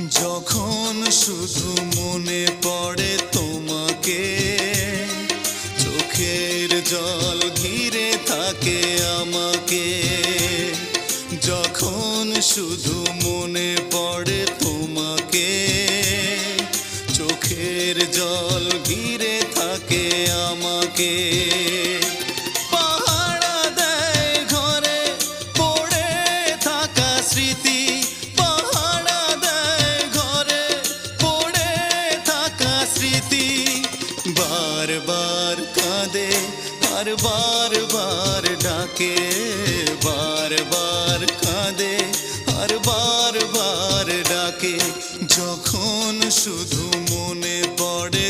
যখন শুধু মনে পড়ে তোমাকে, চোখের জল ঘিরে থাকে আমাকে। যখন শুধু মনে পড়ে তোমাকে, চোখের জল ঘিরে থাকে আমাকে। পাহারা দেয় ঘরে পড়ে থাকা স্মৃতি, পাহারা দেয় ঘরে পড়ে থাকা স্মৃতি। বারবার কাঁদে আর বারবার ডাকে, বারবার কাঁদে আর বারবার ডাকে। যখন শুধু মনে পড়ে